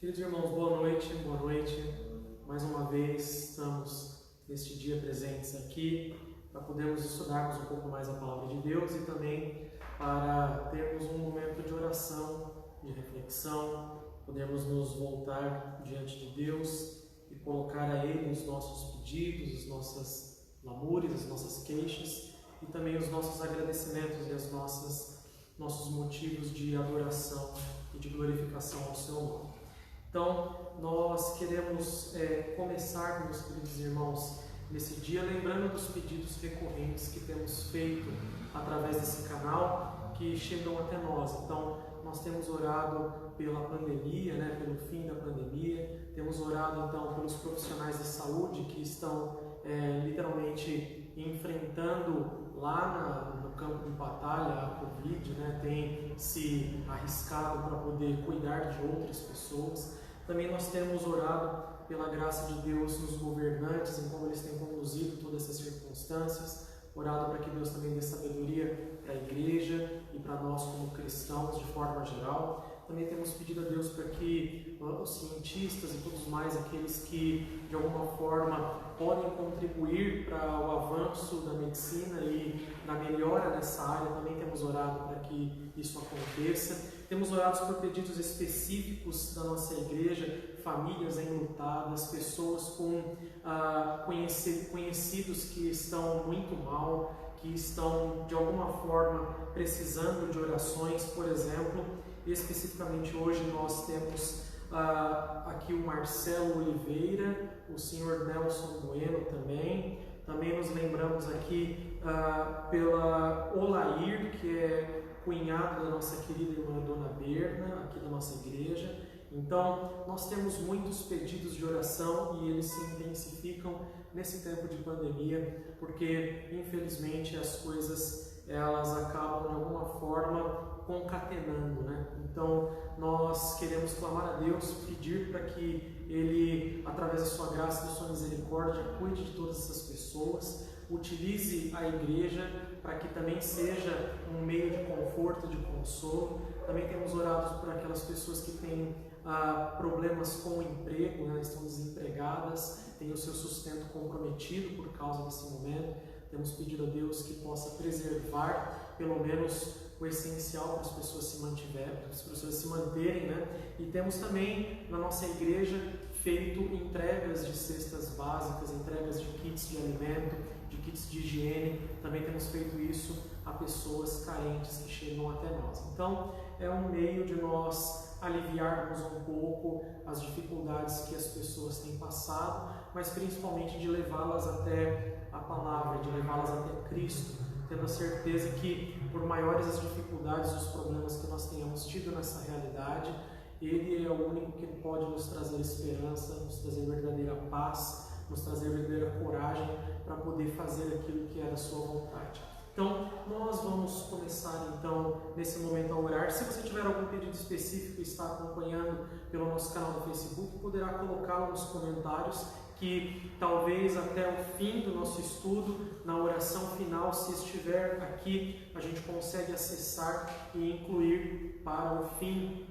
Queridos irmãos, boa noite, boa noite. Mais uma vez estamos neste dia presentes aqui para podermos estudarmos um pouco mais a Palavra de Deus e também para termos um momento de oração, de reflexão, podermos nos voltar diante de Deus e colocar a Ele os nossos pedidos, as nossas lamúrias, as nossas queixas e também os nossos agradecimentos e nossos motivos de adoração e de glorificação ao Seu nome. Então, nós queremos começar, meus queridos irmãos, nesse dia, lembrando dos pedidos recorrentes que temos feito através desse canal, que chegam até nós. Então, nós temos orado pela pandemia, pelo fim da pandemia, temos orado, então, pelos profissionais de saúde que estão literalmente enfrentando lá no campo de batalha a Covid, tem se arriscado para poder cuidar de outras pessoas. Também nós temos orado pela graça de Deus nos governantes, em como eles têm conduzido todas essas circunstâncias, orado para que Deus também dê sabedoria para a igreja e para nós como cristãos de forma geral. Também temos pedido a Deus para que os cientistas e todos mais aqueles que de alguma forma podem contribuir para o avanço da medicina e na melhora nessa área, também temos orado para que isso aconteça. Temos orado por pedidos específicos da nossa igreja, famílias enlutadas, pessoas com conhecidos que estão muito mal, que estão de alguma forma precisando de orações, por exemplo. Especificamente hoje nós temos aqui o Marcelo Oliveira, o senhor Nelson Bueno também nos lembramos aqui pela Olair, que é cunhado da nossa querida irmã Dona Berna, aqui da nossa igreja. Então, nós temos muitos pedidos de oração e eles se intensificam nesse tempo de pandemia, porque infelizmente as coisas elas acabam de alguma forma concatenando, Então, nós queremos clamar a Deus, pedir para que Ele, através da sua graça e da sua misericórdia, cuide de todas essas pessoas, utilize a igreja para que também seja um meio de conforto, de consolo. Também temos orado por aquelas pessoas que têm problemas com o emprego, estão desempregadas, têm o seu sustento comprometido por causa desse momento. Temos pedido a Deus que possa preservar pelo menos o essencial para as pessoas se manterem, E temos também na nossa igreja feito entregas de cestas básicas, entregas de kits de alimento, de kits de higiene. Também temos feito isso a pessoas carentes que chegam até nós. Então, é um meio de nós aliviarmos um pouco as dificuldades que as pessoas têm passado, mas principalmente de levá-las até a palavra, de levá-las até Cristo, tendo a certeza que, por maiores as dificuldades e os problemas que nós tenhamos tido nessa realidade, Ele é o único que pode nos trazer esperança, nos trazer verdadeira paz, nos trazer verdadeira coragem para poder fazer aquilo que é da sua vontade. Então, nós vamos começar nesse momento a orar. Se você tiver algum pedido específico e está acompanhando pelo nosso canal do Facebook, poderá colocá-lo nos comentários, que talvez até o fim do nosso estudo, na oração final, se estiver aqui, a gente consegue acessar e incluir para o fim,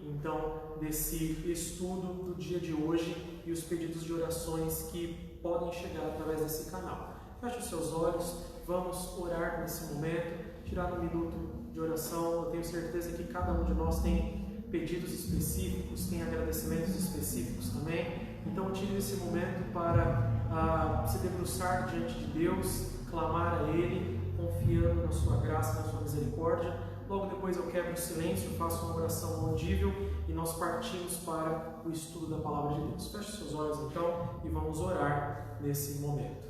desse estudo do dia de hoje e os pedidos de orações que podem chegar através desse canal. Feche os seus olhos, vamos orar nesse momento, tirar um minuto de oração. Eu tenho certeza que cada um de nós tem pedidos específicos, tem agradecimentos específicos também. Então, tire esse momento para se debruçar diante de Deus, clamar a Ele, confiando na sua graça, na sua misericórdia. Logo depois eu quebro o silêncio, faço uma oração audível e nós partimos para o estudo da Palavra de Deus. Feche seus olhos e vamos orar nesse momento.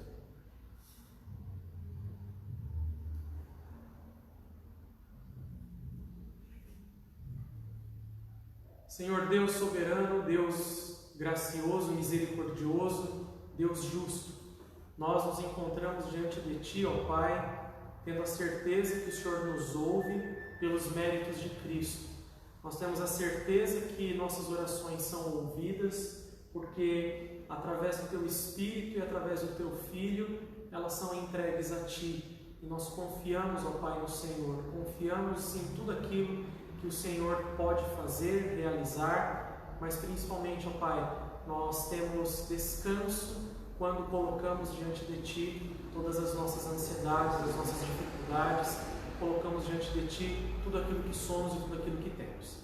Senhor Deus soberano, Deus gracioso, misericordioso, Deus justo, nós nos encontramos diante de Ti, ó Pai, tendo a certeza que o Senhor nos ouve pelos méritos de Cristo. Nós temos a certeza que nossas orações são ouvidas, porque através do Teu Espírito e através do Teu Filho, elas são entregues a Ti. E nós confiamos, ó Pai, no Senhor, confiamos em tudo aquilo que o Senhor pode fazer, realizar, mas principalmente, ó Pai, nós temos descanso quando colocamos diante de Ti todas as nossas ansiedades, as nossas dificuldades, colocamos diante de Ti tudo aquilo que somos e tudo aquilo que temos.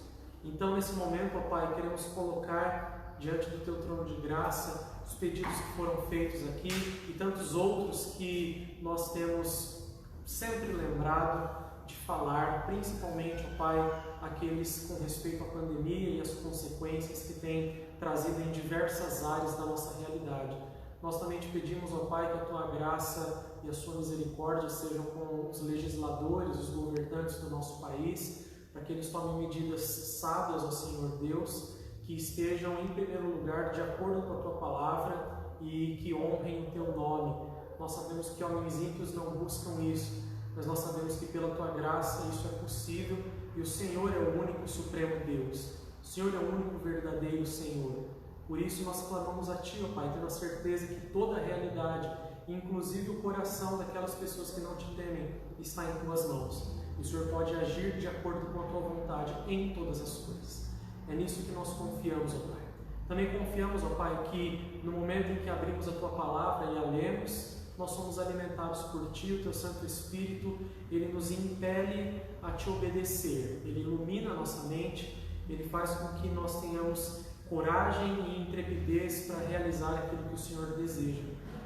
Então, nesse momento, ó Pai, queremos colocar diante do Teu trono de graça os pedidos que foram feitos aqui e tantos outros que nós temos sempre lembrado de falar, principalmente, ó Pai, aqueles com respeito à pandemia e as consequências que tem trazido em diversas áreas da nossa realidade. Nós também te pedimos, ó Pai, que a Tua graça e a Sua misericórdia sejam com os legisladores, os governantes do nosso país, para que eles tomem medidas sábias, ó Senhor Deus, que estejam em primeiro lugar de acordo com a Tua palavra e que honrem o Teu nome. Nós sabemos que homens ímpios não buscam isso, mas nós sabemos que pela Tua graça isso é possível e o Senhor é o único supremo Deus. O Senhor é o único verdadeiro Senhor. Por isso nós clamamos a Ti, ó Pai, tendo a certeza que toda a realidade, inclusive o coração daquelas pessoas que não Te temem, está em Tuas mãos. E o Senhor pode agir de acordo com a Tua vontade em todas as coisas. É nisso que nós confiamos, ó Pai. Também confiamos, ó Pai, que no momento em que abrimos a Tua palavra e a lemos, nós somos alimentados por Ti, o Teu Santo Espírito, Ele nos impele a Te obedecer, Ele ilumina a nossa mente, Ele faz com que nós tenhamos coragem e intrepidez para realizar aquilo que o Senhor deseja.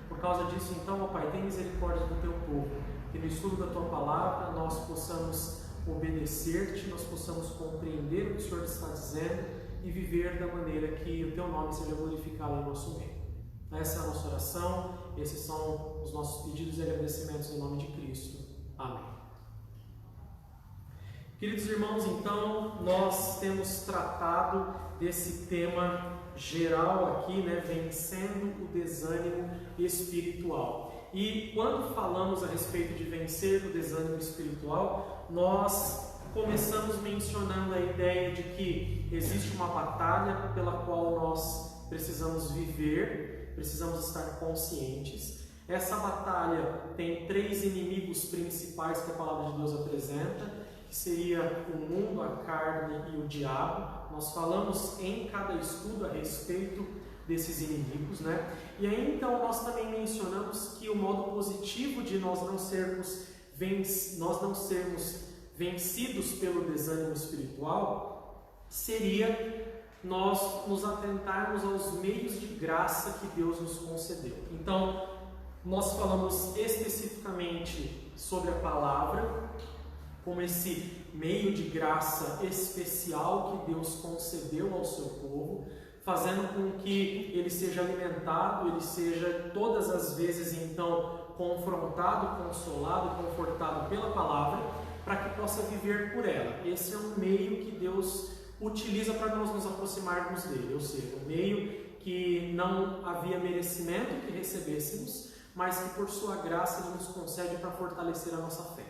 Por causa disso, então, ó Pai, tem misericórdia do Teu povo, que no estudo da Tua palavra nós possamos obedecer-Te, nós possamos compreender o que o Senhor está dizendo e viver da maneira que o Teu nome seja glorificado em nosso meio. Essa é a nossa oração, esses são os nossos pedidos e agradecimentos em nome de Cristo. Amém. Queridos irmãos, então, nós temos tratado desse tema geral aqui, né, vencendo o desânimo espiritual. E quando falamos a respeito de vencer o desânimo espiritual, nós começamos mencionando a ideia de que existe uma batalha pela qual nós precisamos viver, precisamos estar conscientes. Essa batalha tem 3 inimigos principais que a palavra de Deus apresenta, que seria o mundo, a carne e o diabo. Nós falamos em cada estudo a respeito desses inimigos, né? E aí então nós também mencionamos que o modo positivo de nós não sermos vencidos pelo desânimo espiritual seria nós nos atentarmos aos meios de graça que Deus nos concedeu. Então, nós falamos especificamente sobre a palavra, como esse meio de graça especial que Deus concedeu ao seu povo, fazendo com que ele seja alimentado, ele seja todas as vezes então confrontado, consolado, confortado pela palavra, para que possa viver por ela. Esse é um meio que Deus utiliza para nós nos aproximarmos dele, ou seja, um meio que não havia merecimento que recebêssemos, mas que por sua graça ele nos concede para fortalecer a nossa fé.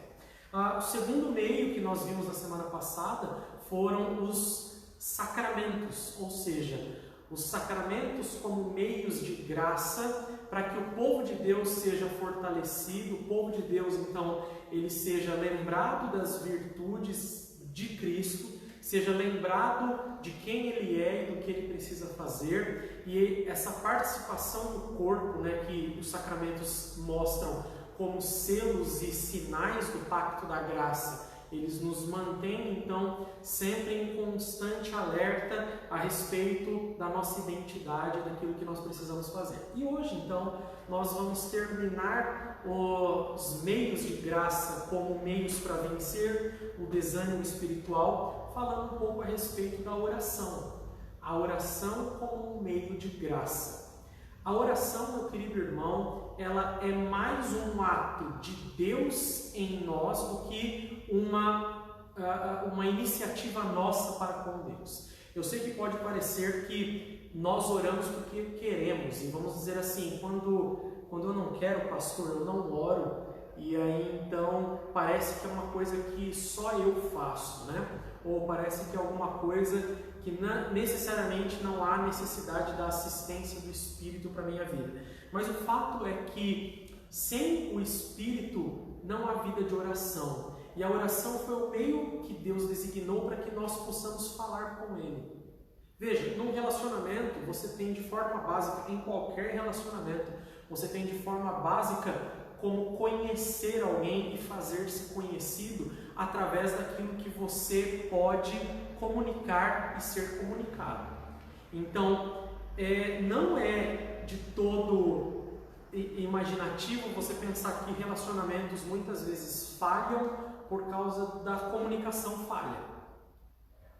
O segundo meio que nós vimos na semana passada foram os sacramentos, ou seja, os sacramentos como meios de graça para que o povo de Deus seja fortalecido, o povo de Deus então ele seja lembrado das virtudes de Cristo, seja lembrado de quem Ele é e do que Ele precisa fazer, e essa participação do corpo, né, que os sacramentos mostram como selos e sinais do pacto da graça, eles nos mantêm então sempre em constante alerta a respeito da nossa identidade, daquilo que nós precisamos fazer. E hoje então nós vamos terminar os meios de graça como meios para vencer o desânimo espiritual, falando um pouco a respeito da oração. A oração como um meio de graça. A oração, meu querido irmão, ela é mais um ato de Deus em nós do que uma iniciativa nossa para com Deus. Eu sei que pode parecer que nós oramos porque queremos, e vamos dizer assim, quando eu não quero, pastor, eu não oro, e aí então parece que é uma coisa que só eu faço, né? Ou parece que é alguma coisa que necessariamente não há necessidade da assistência do Espírito para a minha vida. Mas o fato é que sem o Espírito não há vida de oração. E a oração foi o meio que Deus designou para que nós possamos falar com Ele. Veja, num relacionamento, você tem de forma básica, em qualquer relacionamento, você tem de forma básica como conhecer alguém e fazer-se conhecido através daquilo que você pode comunicar e ser comunicado. Então, não é de todo imaginativo você pensar que relacionamentos muitas vezes falham por causa da comunicação falha.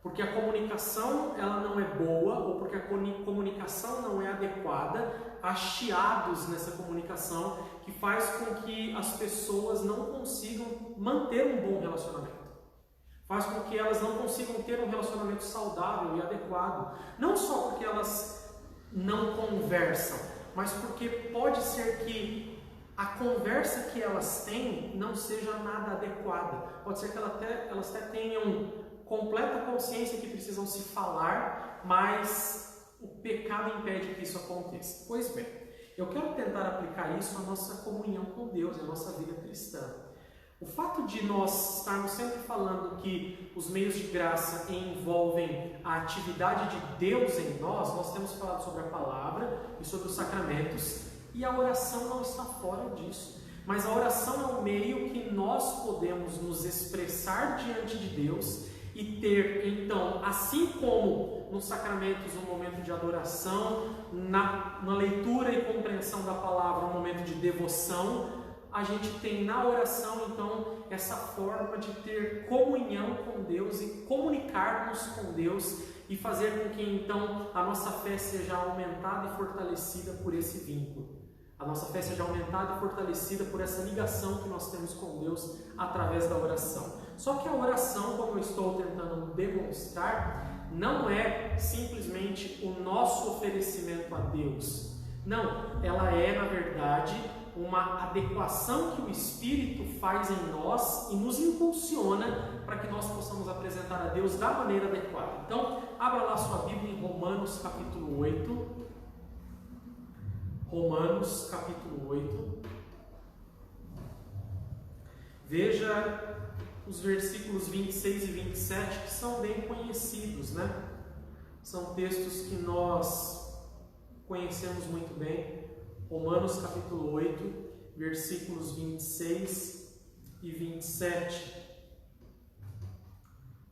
Porque a comunicação ela não é boa ou porque a comunicação não é adequada, há chiados nessa comunicação que faz com que as pessoas não consigam manter um bom relacionamento. Faz com que elas não consigam ter um relacionamento saudável e adequado. Não só porque elas não conversam, mas porque pode ser que a conversa que elas têm não seja nada adequada. Pode ser que elas até tenham completa consciência que precisam se falar, mas o pecado impede que isso aconteça. Pois bem, eu quero tentar aplicar isso à nossa comunhão com Deus, à nossa vida cristã. O fato de nós estarmos sempre falando que os meios de graça envolvem a atividade de Deus em nós temos falado sobre a palavra e sobre os sacramentos, e a oração não está fora disso. Mas a oração é um meio que nós podemos nos expressar diante de Deus e ter, então, assim como nos sacramentos um momento de adoração, na leitura e compreensão da palavra um momento de devoção, a gente tem na oração, então, essa forma de ter comunhão com Deus e comunicarmos com Deus e fazer com que, então, a nossa fé seja aumentada e fortalecida por esse vínculo. A nossa fé seja aumentada e fortalecida por essa ligação que nós temos com Deus através da oração. Só que a oração, como eu estou tentando demonstrar, não é simplesmente o nosso oferecimento a Deus. Não, ela é, na verdade, uma adequação que o Espírito faz em nós e nos impulsiona para que nós possamos apresentar a Deus da maneira adequada. Então, abra lá sua Bíblia em Romanos capítulo 8. Romanos capítulo 8. Veja os versículos 26 e 27, que são bem conhecidos, né? São textos que nós conhecemos muito bem. Romanos capítulo 8, versículos 26 e 27.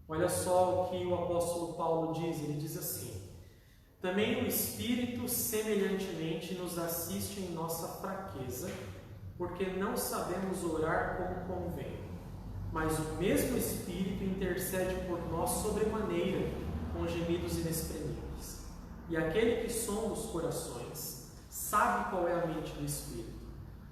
Olha só o que o apóstolo Paulo diz, ele diz assim: também o Espírito semelhantemente nos assiste em nossa fraqueza, porque não sabemos orar como convém. Mas o mesmo Espírito intercede por nós sobremaneira, com gemidos inexprimíveis. E aquele que sonda os corações sabe qual é a mente do Espírito,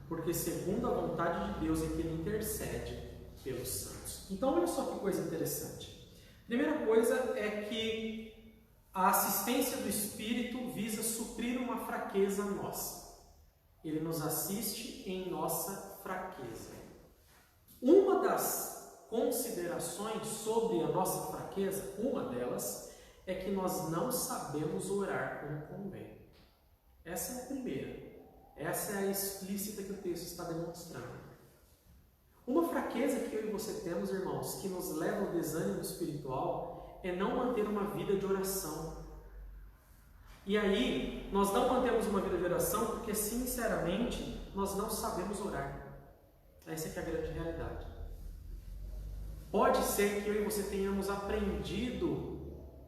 porque segundo a vontade de Deus é que ele intercede pelos santos. Então olha só que coisa interessante. Primeira coisa é que a assistência do Espírito visa suprir uma fraqueza nossa. Ele nos assiste em nossa fraqueza. Uma das considerações sobre a nossa fraqueza, uma delas, é que nós não sabemos orar como convém. Essa é a primeira. Essa é a explícita que o texto está demonstrando. Uma fraqueza que eu e você temos, irmãos, que nos leva ao desânimo espiritual, é não manter uma vida de oração. E aí, nós não mantemos uma vida de oração porque, sinceramente, nós não sabemos orar. Essa é que é a grande realidade. Pode ser que eu e você tenhamos aprendido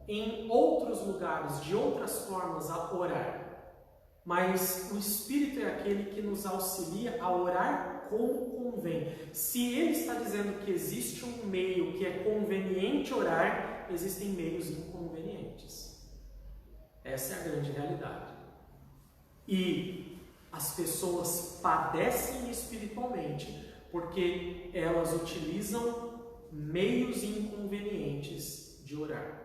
em outros lugares, de outras formas, a orar. Mas o Espírito é aquele que nos auxilia a orar como convém. Se ele está dizendo que existe um meio que é conveniente orar, existem meios inconvenientes. Essa é a grande realidade. E as pessoas padecem espiritualmente porque elas utilizam meios inconvenientes de orar.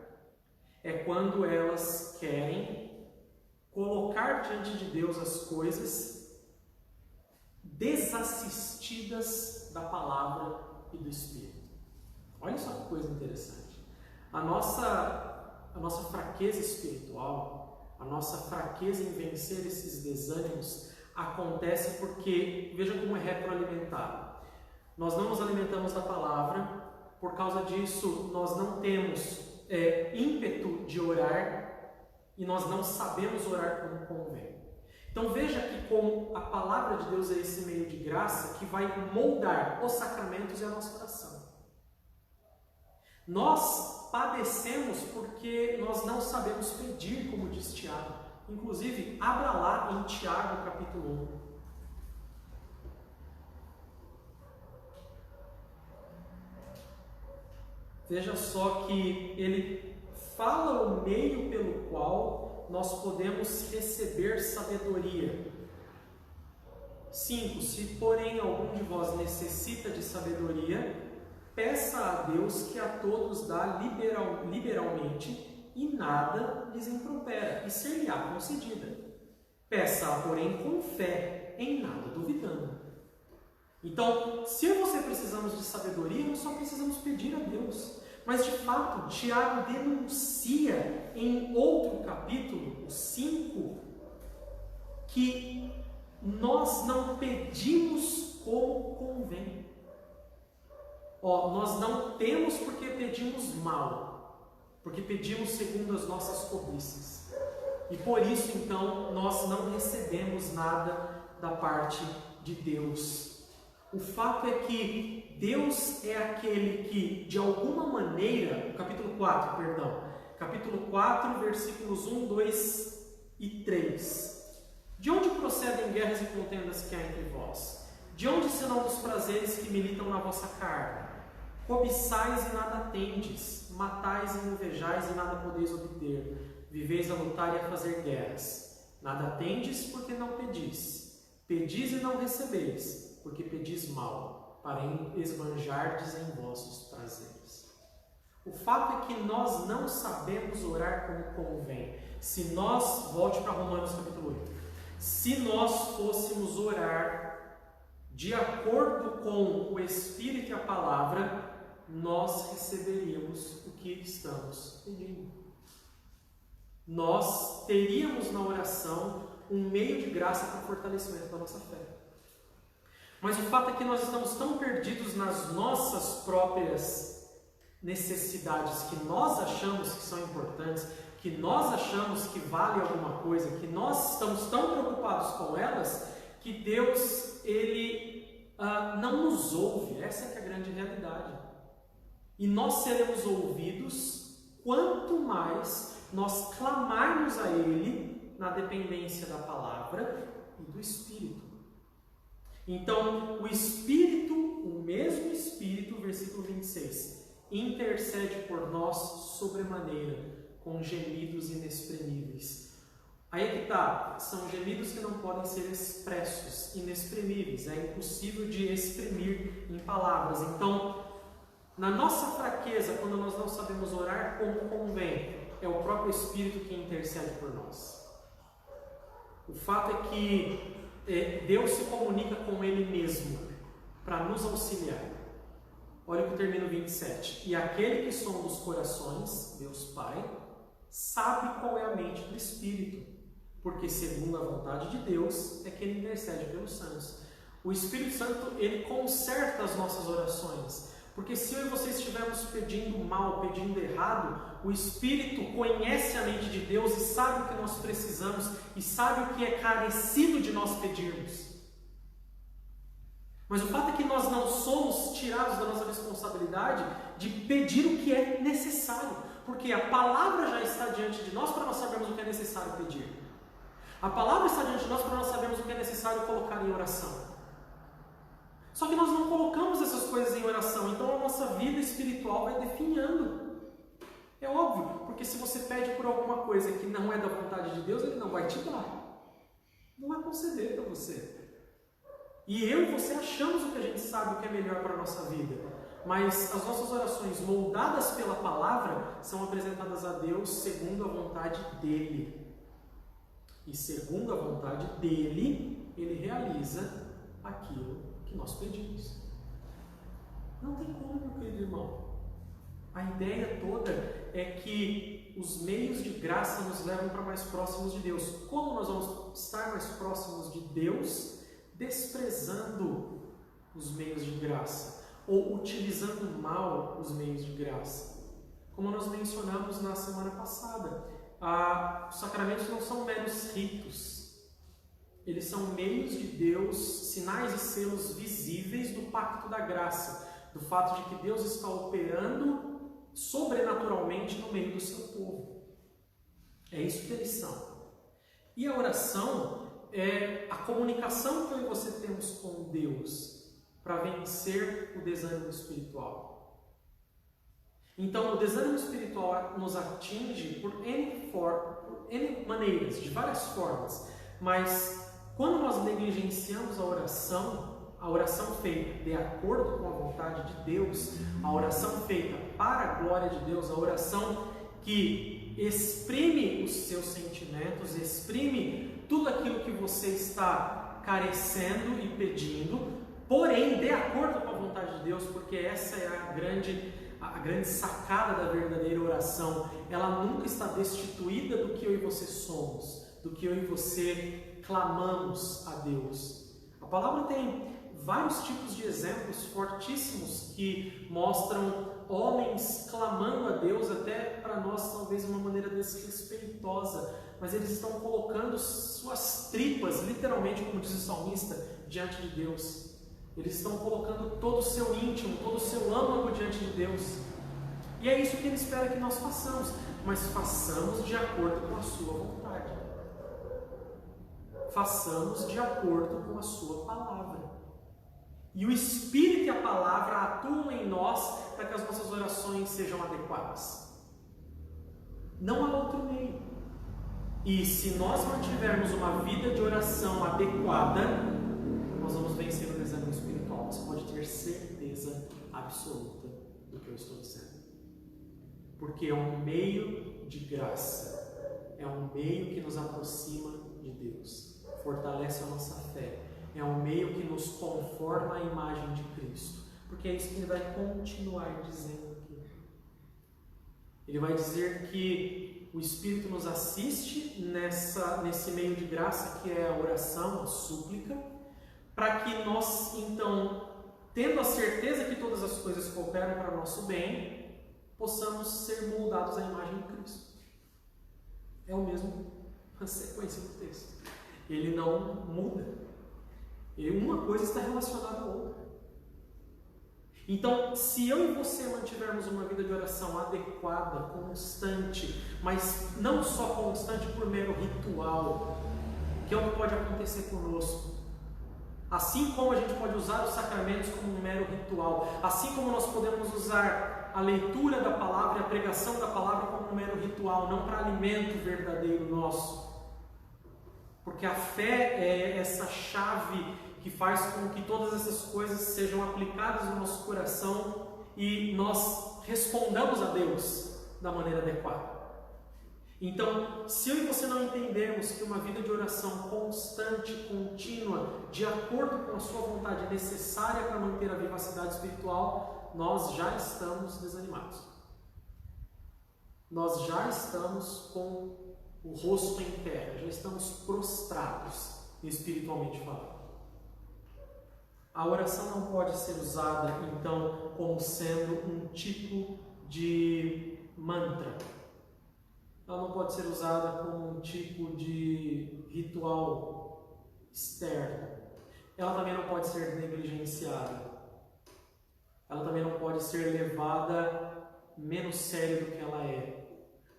É quando elas querem colocar diante de Deus as coisas desassistidas da palavra e do Espírito. Olha só que coisa interessante. A nossa fraqueza espiritual, a nossa fraqueza em vencer esses desânimos acontece porque, veja como é retroalimentado. Nós não nos alimentamos da palavra, por causa disso nós não temos ímpeto de orar, e nós não sabemos orar como convém. Então veja que como a palavra de Deus é esse meio de graça que vai moldar os sacramentos e a nossa oração. Nós padecemos porque nós não sabemos pedir, como diz Tiago. Inclusive, abra lá em Tiago capítulo 1. Veja só que ele fala o meio pelo qual nós podemos receber sabedoria. 5. Se, porém, algum de vós necessita de sabedoria, peça a Deus que a todos dá liberalmente e nada lhes impropera, e ser-lhe-á concedida. Peça-a, porém, com fé, em nada duvidando. Então, se eu e você precisamos de sabedoria, nós só precisamos pedir a Deus. Mas, de fato, Tiago denuncia em outro capítulo, o 5, que nós não pedimos como convém. Nós não temos porque pedimos mal, porque pedimos segundo as nossas cobiças. E por isso, então, nós não recebemos nada da parte de Deus. O fato é que Deus é aquele que, de alguma maneira, capítulo 4, versículos 1, 2 e 3. De onde procedem guerras e contendas que há entre vós? De onde senão dos prazeres que militam na vossa carne? Cobiçais e nada tendes, matais e invejais e nada podeis obter, viveis a lutar e a fazer guerras. Nada tendes porque não pedis, pedis e não recebeis, porque pedis mal, para esbanjardes em vossos prazeres. O fato é que nós não sabemos orar como convém. Se nós, volte para Romanos capítulo 8, se nós fôssemos orar de acordo com o Espírito e a palavra, nós receberíamos o que estamos pedindo. Nós teríamos na oração um meio de graça para o fortalecimento da nossa fé. Mas o fato é que nós estamos tão perdidos nas nossas próprias necessidades, que nós achamos que são importantes, que nós achamos que vale alguma coisa, que nós estamos tão preocupados com elas, que Deus, Ele não nos ouve. Essa é que é a grande realidade. E nós seremos ouvidos quanto mais nós clamarmos a Ele na dependência da palavra e do Espírito. Então, o Espírito, o mesmo Espírito, versículo 26, intercede por nós sobremaneira, com gemidos inexprimíveis. Aí é que está, são gemidos que não podem ser expressos, inexprimíveis, é impossível de exprimir em palavras. Então, na nossa fraqueza, quando nós não sabemos orar como convém, é o próprio Espírito que intercede por nós. O fato é que Deus se comunica com Ele mesmo para nos auxiliar. Olha o que termina o 27. E aquele que sonda os corações, Deus Pai, sabe qual é a mente do Espírito, porque segundo a vontade de Deus é que Ele intercede pelos santos. O Espírito Santo, Ele conserta as nossas orações. Porque se eu e você estivermos pedindo mal, pedindo errado, o Espírito conhece a mente de Deus e sabe o que nós precisamos e sabe o que é carecido de nós pedirmos. Mas o fato é que nós não somos tirados da nossa responsabilidade de pedir o que é necessário, porque a palavra já está diante de nós para nós sabermos o que é necessário pedir. A palavra está diante de nós para nós sabermos o que é necessário colocar em oração. Só que nós não colocamos essas coisas em oração, então a nossa vida espiritual vai definhando. É óbvio, porque se você pede por alguma coisa que não é da vontade de Deus, Ele não vai te dar. Não vai conceder para você. E eu e você achamos o que a gente sabe, o que é melhor para a nossa vida. Mas as nossas orações moldadas pela palavra são apresentadas a Deus segundo a vontade dEle. E segundo a vontade dEle, Ele realiza aquilo que nós pedimos. Não tem como, meu querido irmão. A ideia toda é que os meios de graça nos levam para mais próximos de Deus. Como nós vamos estar mais próximos de Deus desprezando os meios de graça ou utilizando mal os meios de graça? Como nós mencionamos na semana passada, os sacramentos não são meros ritos. Eles são meios de Deus, sinais e selos visíveis do pacto da graça, do fato de que Deus está operando sobrenaturalmente no meio do seu povo. É isso que eles são. E a oração é a comunicação que eu e você temos com Deus para vencer o desânimo espiritual. Então, o desânimo espiritual nos atinge por N maneiras, de várias formas, mas quando nós negligenciamos a oração feita de acordo com a vontade de Deus, a oração feita para a glória de Deus, a oração que exprime os seus sentimentos, exprime tudo aquilo que você está carecendo e pedindo, porém de acordo com a vontade de Deus, porque essa é a grande sacada da verdadeira oração. Ela nunca está destituída do que eu e você somos, do que eu e você clamamos a Deus. A palavra tem vários tipos de exemplos fortíssimos que mostram homens clamando a Deus, até para nós talvez de uma maneira desrespeitosa, mas eles estão colocando suas tripas, literalmente, como diz o salmista, diante de Deus. Eles estão colocando todo o seu íntimo, todo o seu âmago diante de Deus. E é isso que Ele espera que nós façamos, mas façamos de acordo com a sua vontade. Façamos de acordo com a sua palavra. E o Espírito e a palavra atuam em nós para que as nossas orações sejam adequadas. Não há outro meio. E se nós mantivermos uma vida de oração adequada, nós vamos vencer o desânimo espiritual. Você pode ter certeza absoluta do que eu estou dizendo. Porque é um meio de graça. É um meio que nos aproxima de Deus. Fortalece a nossa fé. É um meio que nos conforma à imagem de Cristo. Porque é isso que ele vai continuar dizendo aqui. Ele vai dizer que o Espírito nos assiste nesse meio de graça que é a oração, a súplica, para que nós, então, tendo a certeza que todas as coisas cooperam para o nosso bem, possamos ser moldados à imagem de Cristo. É o mesmo a sequência do texto. Ele não muda. E uma coisa está relacionada à outra. Então, se eu e você mantivermos uma vida de oração adequada, constante, mas não só constante por mero ritual, que é o que pode acontecer conosco. Assim como a gente pode usar os sacramentos como um mero ritual, assim como nós podemos usar a leitura da palavra e a pregação da palavra como um mero ritual, não para alimento verdadeiro nosso. Porque a fé é essa chave que faz com que todas essas coisas sejam aplicadas no nosso coração e nós respondamos a Deus da maneira adequada. Então, se eu e você não entendermos que uma vida de oração constante, contínua, de acordo com a sua vontade é necessária para manter a vivacidade espiritual, nós já estamos desanimados. Nós já estamos com o rosto em terra, já estamos prostrados, espiritualmente falando. A oração não pode ser usada, então, como sendo um tipo de mantra. Ela não pode ser usada como um tipo de ritual externo. Ela também não pode ser negligenciada. Ela também não pode ser levada menos séria do que ela é.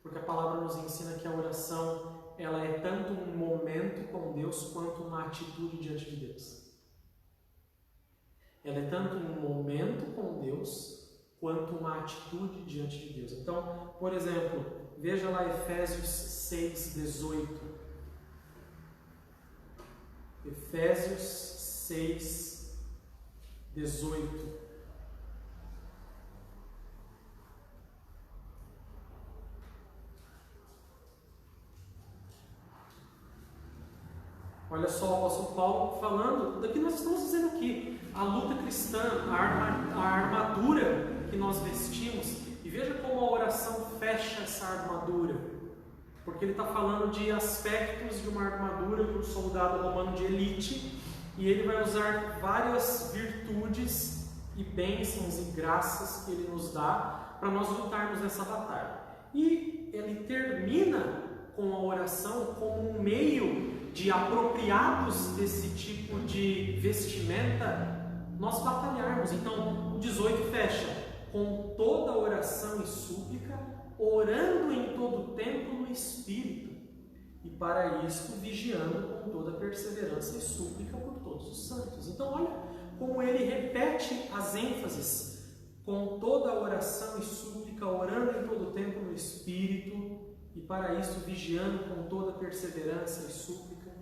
Porque a palavra nos ensina que a oração ela é tanto um momento com Deus quanto uma atitude diante de Deus. Ela é tanto um momento com Deus quanto uma atitude diante de Deus. Então, por exemplo, veja lá Efésios 6:18. Efésios 6:18. Olha só o apóstolo Paulo falando do que nós estamos dizendo aqui. A luta cristã, a armadura que nós vestimos. E veja como a oração fecha essa armadura. Porque ele está falando de aspectos de uma armadura de um soldado romano de elite. E ele vai usar várias virtudes e bênçãos e graças que ele nos dá para nós lutarmos nessa batalha. E ele termina com a oração como um meio de, apropriados desse tipo de vestimenta, nós batalharmos. Então, o 18 fecha: com toda oração e súplica, orando em todo tempo no Espírito, e para isto vigiando com toda perseverança e súplica por todos os santos. Então, olha como ele repete as ênfases: com toda oração e súplica, orando em todo tempo no Espírito, e para isto vigiando com toda perseverança e súplica.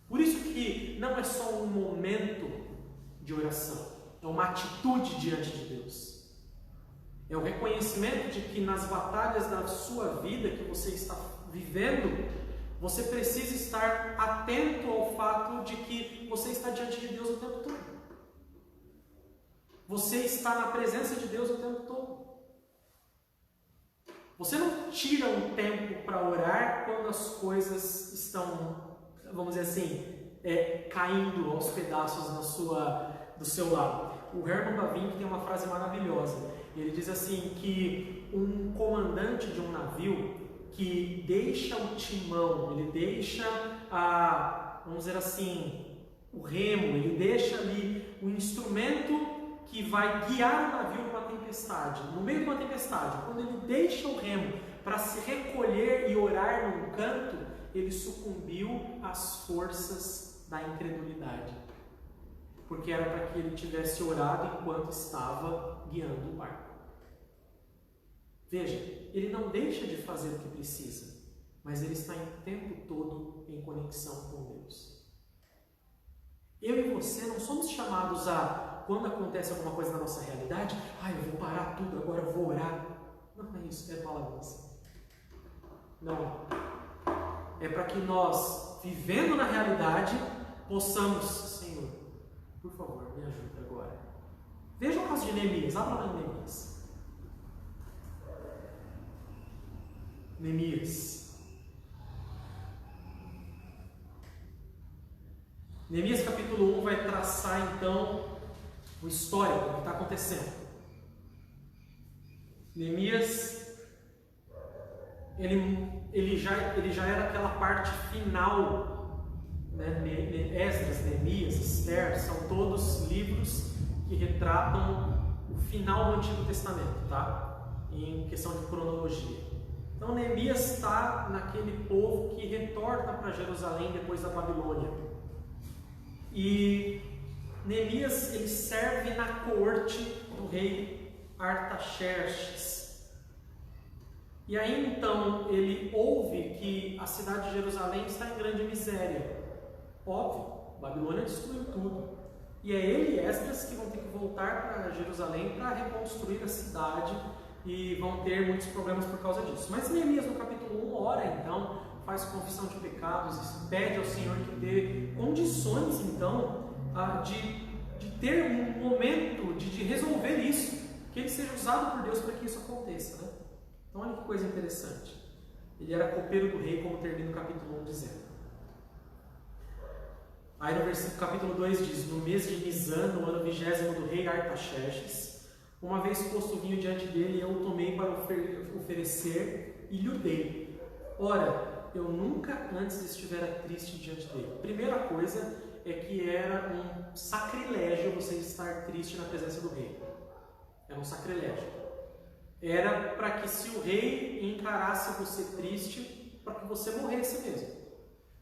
Por isso que não é só um momento de oração, é uma atitude diante de Deus. É o reconhecimento de que nas batalhas da sua vida que você está vivendo, você precisa estar atento ao fato de que você está diante de Deus o tempo todo. Você está na presença de Deus o tempo todo. Você não tira um tempo para orar quando as coisas estão, vamos dizer assim, caindo aos pedaços do seu lado. O Herman Bavinck tem uma frase maravilhosa. Ele diz assim que um comandante de um navio que deixa o timão, ele deixa vamos dizer assim, o remo, ele deixa ali o instrumento que vai guiar o navio numa tempestade. No meio de uma tempestade, quando ele deixa o remo para se recolher e orar num canto, ele sucumbiu às forças da incredulidade. Porque era para que ele tivesse orado enquanto estava guiando o barco. Veja, ele não deixa de fazer o que precisa, mas ele está o tempo todo em conexão com Deus. Eu e você não somos chamados a, quando acontece alguma coisa na nossa realidade, eu vou parar tudo, agora eu vou orar. Não é isso, é balança. Não. É para que nós, vivendo na realidade, possamos, Senhor, por favor, me ajuda agora. Veja o caso de Neemias, abra lá em Neemias. Neemias capítulo 1 vai traçar então o histórico do que está acontecendo. Neemias, ele já era aquela parte final, né? Esdras, Neemias, Esther, são todos livros que retratam o final do Antigo Testamento, tá? Em questão de cronologia. Então Neemias está naquele povo que retorna para Jerusalém depois da Babilônia. E Neemias, ele serve na corte do rei Artaxerxes. E aí então ele ouve que a cidade de Jerusalém está em grande miséria. Óbvio, Babilônia destruiu tudo. E é ele e Esdras que vão ter que voltar para Jerusalém para reconstruir a cidade, e vão ter muitos problemas por causa disso. Mas Neemias no capítulo 1 ora então, faz confissão de pecados, pede ao Senhor que dê condições então de ter um momento de resolver isso, que ele seja usado por Deus para que isso aconteça, né? Então olha que coisa interessante. Ele era copeiro do rei, como termina o capítulo 1 dizendo. Aí no capítulo 2 diz: no mês de Nisan, no ano 20º do rei Artaxerxes, uma vez posto o vinho diante dele, eu o tomei para oferecer e lhe dei. Ora, eu nunca antes estivera triste diante dele. Primeira coisa é que era um sacrilégio você estar triste na presença do rei. Era um sacrilégio. Era para que, se o rei encarasse você triste, para que você morresse mesmo.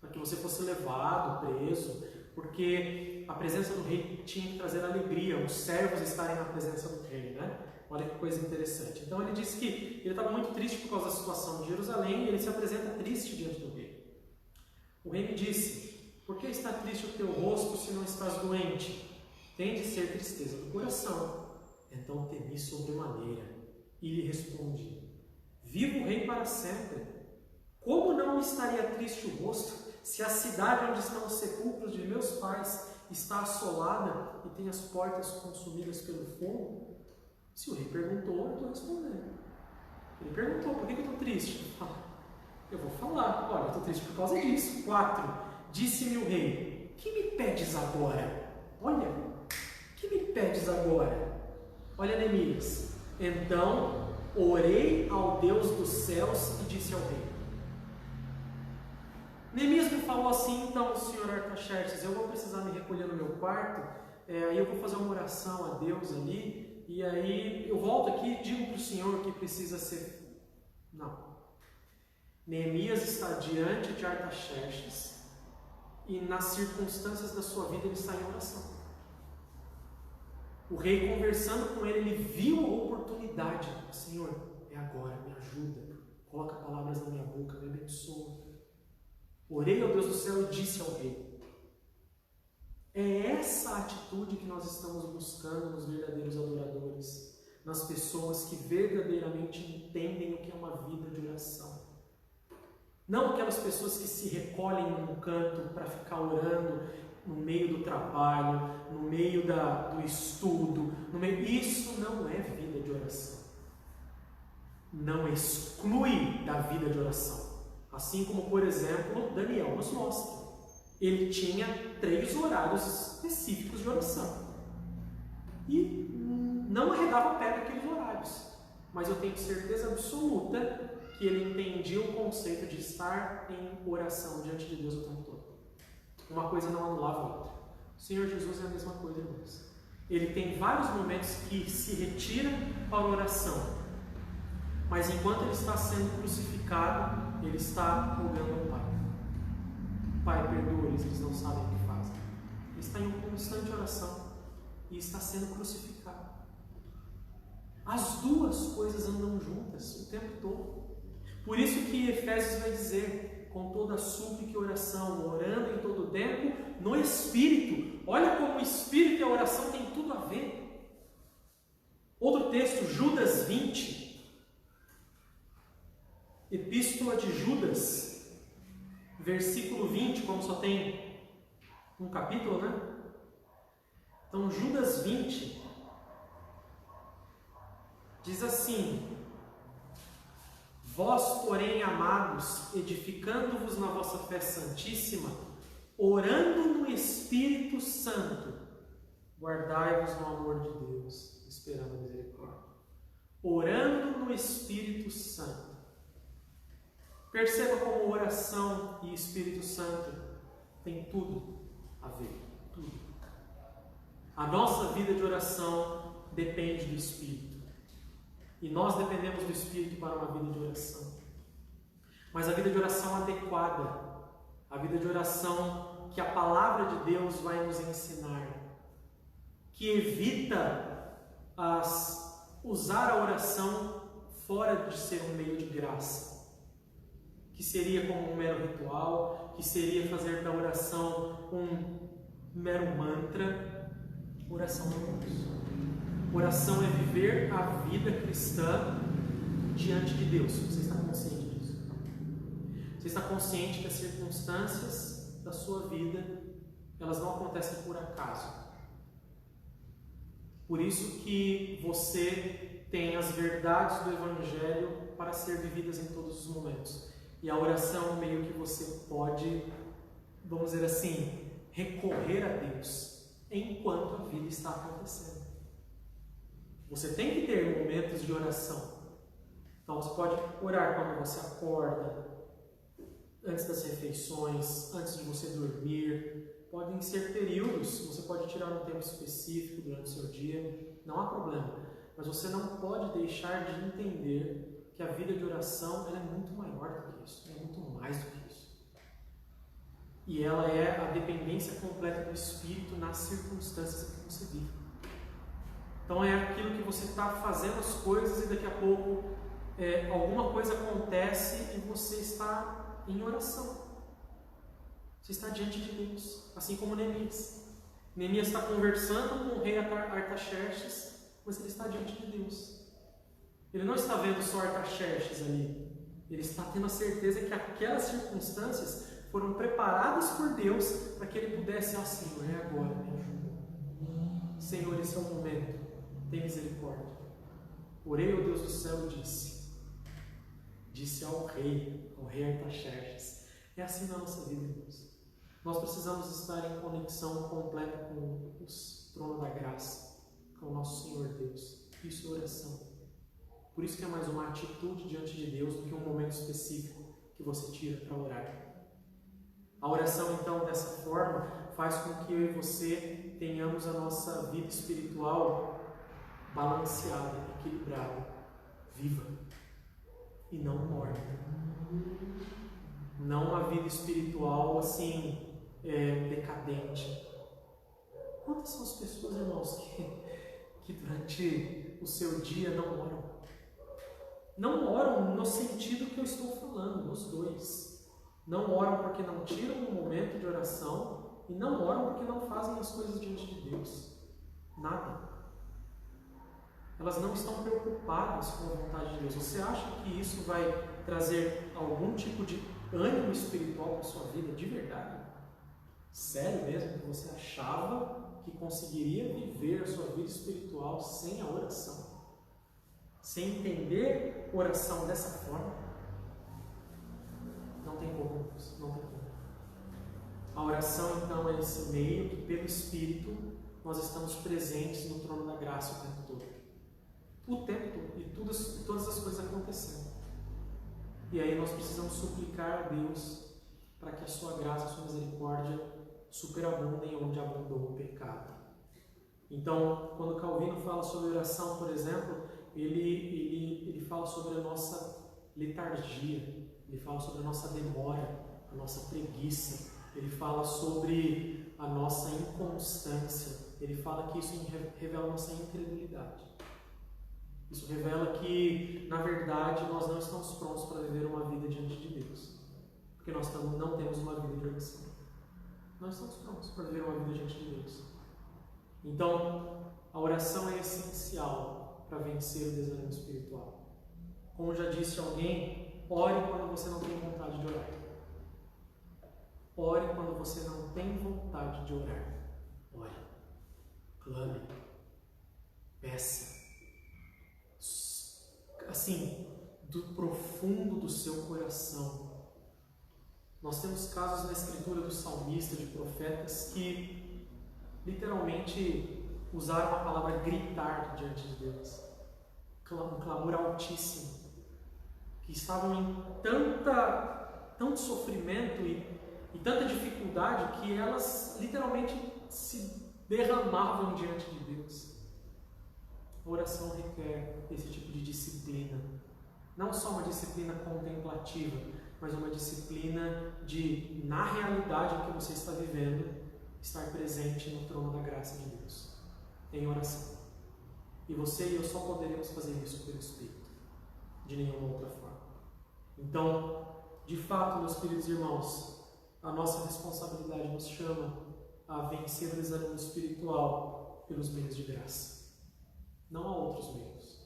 Para que você fosse levado, preso, porque a presença do rei tinha que trazer alegria, os servos estarem na presença do rei, né? Olha que coisa interessante. Então ele disse que ele estava muito triste por causa da situação de Jerusalém, e ele se apresenta triste diante do rei. O rei me disse: por que está triste o teu rosto se não estás doente? Tem de ser tristeza do coração. Então temi sobremaneira e lhe respondi: viva o rei para sempre. Como não estaria triste o rosto se a cidade onde estão os sepulcros de meus pais está assolada e tem as portas consumidas pelo fogo? Se o rei perguntou, eu estou respondendo. Ele perguntou: por que eu estou triste? Eu vou falar: olha, eu estou triste por causa disso. 4. Disse-me o rei: que me pedes agora? Olha, que me pedes agora? Olha, Neemias. Então orei ao Deus dos céus e disse ao rei: falou assim: então, senhor Artaxerxes, eu vou precisar me recolher no meu quarto, aí eu vou fazer uma oração a Deus ali, e aí eu volto aqui e digo para o senhor que precisa ser... Não. Neemias está diante de Artaxerxes e nas circunstâncias da sua vida ele está em oração. O rei conversando com ele, ele viu a oportunidade. Senhor, é agora, me ajuda, coloca palavras na minha boca, me abençoa. Orei ao Deus do céu e disse ao rei. É essa atitude que nós estamos buscando nos verdadeiros adoradores, nas pessoas que verdadeiramente entendem o que é uma vida de oração. Não aquelas pessoas que se recolhem num canto para ficar orando no meio do trabalho, no meio do estudo. Isso não é vida de oração. Não exclui da vida de oração. Assim como, por exemplo, Daniel nos mostra. Ele tinha 3 horários específicos de oração. E não arredava o pé daqueles horários. Mas eu tenho certeza absoluta que ele entendia o conceito de estar em oração diante de Deus o tempo todo. Uma coisa não anulava a outra. O Senhor Jesus é a mesma coisa, irmãos. Ele tem vários momentos que se retira para a oração, mas enquanto ele está sendo crucificado, ele está rogando ao Pai. Pai, perdoa-lhes, eles não sabem o que fazem. Ele está em constante oração e está sendo crucificado. As duas coisas andam juntas o tempo todo. Por isso que Efésios vai dizer, com toda súplica e oração, orando em todo o tempo, no Espírito. Olha como o Espírito e a oração têm tudo a ver. Outro texto, Judas 20. Epístola de Judas, versículo 20, como só tem um capítulo, né? Então, Judas 20 diz assim: vós, porém, amados, edificando-vos na vossa fé santíssima, orando no Espírito Santo, guardai-vos no amor de Deus, esperando a misericórdia. Orando no Espírito Santo. Perceba como oração e Espírito Santo tem tudo a ver, tudo. A nossa vida de oração depende do Espírito. E nós dependemos do Espírito para uma vida de oração. Mas a vida de oração adequada, a vida de oração que a palavra de Deus vai nos ensinar, que evita usar a oração fora de ser um meio de graça, que seria como um mero ritual, que seria fazer da oração um mero mantra. Oração não é isso. Oração é viver a vida cristã diante de Deus. Você está consciente disso? Você está consciente que as circunstâncias da sua vida, elas não acontecem por acaso. Por isso que você tem as verdades do Evangelho para ser vividas em todos os momentos. E a oração é um meio que você pode, vamos dizer assim, recorrer a Deus enquanto a vida está acontecendo. Você tem que ter momentos de oração. Então você pode orar quando você acorda, antes das refeições, antes de você dormir. Podem ser períodos, você pode tirar um tempo específico durante o seu dia, não há problema. Mas você não pode deixar de entender que a vida de oração ela é muito maior do que isso, é muito mais do que isso. E ela é a dependência completa do Espírito nas circunstâncias que você vive. Então é aquilo que você está fazendo as coisas e daqui a pouco alguma coisa acontece e você está em oração. Você está diante de Deus, assim como Neemias. Neemias está conversando com o rei Artaxerxes, mas ele está diante de Deus. Ele não está vendo só Artaxerxes ali. Ele está tendo a certeza que aquelas circunstâncias foram preparadas por Deus para que ele pudesse, Senhor, é agora, me ajuda. Senhor, esse é o momento. Tem misericórdia. Orei ao Deus do céu e disse ao rei Artaxerxes. É assim na nossa vida, irmãos. Nós precisamos estar em conexão completa com o trono da graça, com o nosso Senhor Deus. Isso é oração. Por isso que é mais uma atitude diante de Deus do que um momento específico que você tira para orar. A oração, então, dessa forma, faz com que eu e você tenhamos a nossa vida espiritual balanceada, equilibrada, viva e não morta. Não uma vida espiritual assim, decadente. Quantas são as pessoas, irmãos, que durante o seu dia não oram? Não oram no sentido que eu estou falando, nos dois. Não oram porque não tiram um momento de oração e não oram porque não fazem as coisas diante de Deus. Nada. Elas não estão preocupadas com a vontade de Deus. Você acha que isso vai trazer algum tipo de ânimo espiritual para a sua vida de verdade? Sério mesmo que você achava que conseguiria viver a sua vida espiritual sem a oração? Sem entender oração dessa forma? Não tem como, não tem como. A oração, então, é esse meio que, pelo Espírito, nós estamos presentes no trono da graça o tempo todo. O tempo todo, e todas as coisas acontecendo. E aí nós precisamos suplicar a Deus para que a sua graça, a sua misericórdia superabundem onde abundou o pecado. Então, quando Calvino fala sobre oração, por exemplo, ele fala sobre a nossa letargia, ele fala sobre a nossa demora, a nossa preguiça, ele fala sobre a nossa inconstância, ele fala que isso revela a nossa incredulidade. Isso revela que, na verdade, nós não estamos prontos para viver uma vida diante de Deus, porque nós não temos uma vida de oração. Nós estamos prontos para viver uma vida diante de Deus. Então, a oração é essencial para vencer o desânimo espiritual. Como já disse alguém, ore quando você não tem vontade de orar. Ore quando você não tem vontade de orar. Ore, clame, peça. Assim, do profundo do seu coração. Nós temos casos na escritura do salmista, de profetas, que literalmente usaram a palavra gritar diante de Deus. Um clamor altíssimo. Que estavam em tanto sofrimento e tanta dificuldade que elas literalmente se derramavam diante de Deus. A oração requer esse tipo de disciplina. Não só uma disciplina contemplativa, mas uma disciplina de, na realidade em que você está vivendo, estar presente no trono da graça de Deus, em oração. E você e eu só poderemos fazer isso pelo Espírito, de nenhuma outra forma. Então, de fato, meus queridos irmãos, a nossa responsabilidade nos chama a vencer o desânimo espiritual pelos meios de graça. Não há outros meios.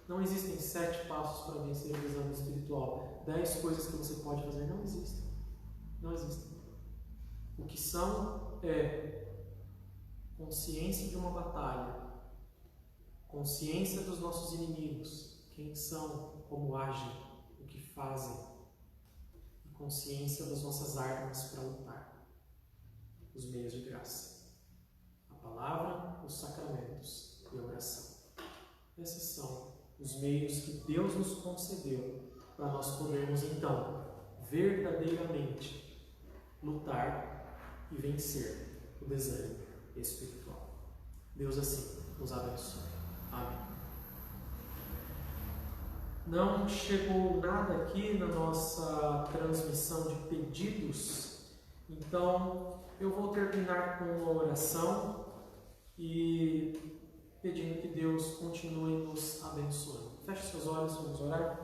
Não existem 7 passos para vencer o desânimo espiritual. 10 coisas que você pode fazer. Não existem. Não existem. O que são é consciência de uma batalha, consciência dos nossos inimigos, quem são, como agem, o que fazem, e consciência das nossas armas para lutar. Os meios de graça. A palavra, os sacramentos e a oração. Esses são os meios que Deus nos concedeu para nós podermos, então, verdadeiramente lutar e vencer o desânimo espiritual. Deus assim nos abençoe. Amém. Não chegou nada aqui na nossa transmissão de pedidos, então eu vou terminar com uma oração e pedindo que Deus continue nos abençoando. Feche seus olhos, vamos orar.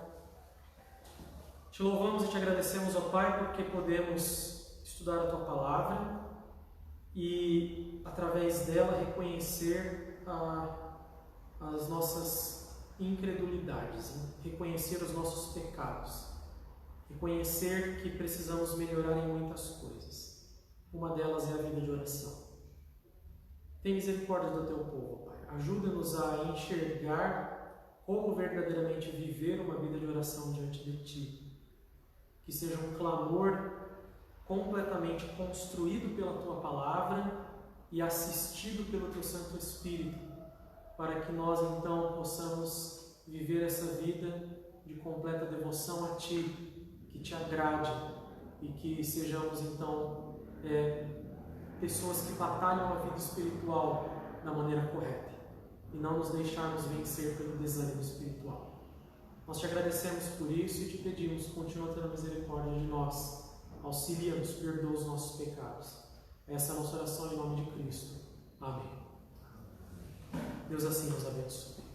Te louvamos e te agradecemos, ó Pai, porque podemos estudar a Tua Palavra e, através dela, reconhecer as nossas incredulidades, reconhecer os nossos pecados, reconhecer que precisamos melhorar em muitas coisas. Uma delas é a vida de oração. Tem misericórdia do Teu povo, Pai. Ajuda-nos a enxergar como verdadeiramente viver uma vida de oração diante de Ti. Que seja um clamor completamente construído pela Tua Palavra e assistido pelo Teu Santo Espírito, para que nós então possamos viver essa vida de completa devoção a Ti, que Te agrade, e que sejamos então pessoas que batalham a vida espiritual da maneira correta e não nos deixarmos vencer pelo desânimo espiritual. Nós te agradecemos por isso e te pedimos, continua tendo misericórdia de nós, auxilia-nos, perdoa os nossos pecados. Essa é a nossa oração em nome de Cristo. Amém. Deus assim nos abençoe.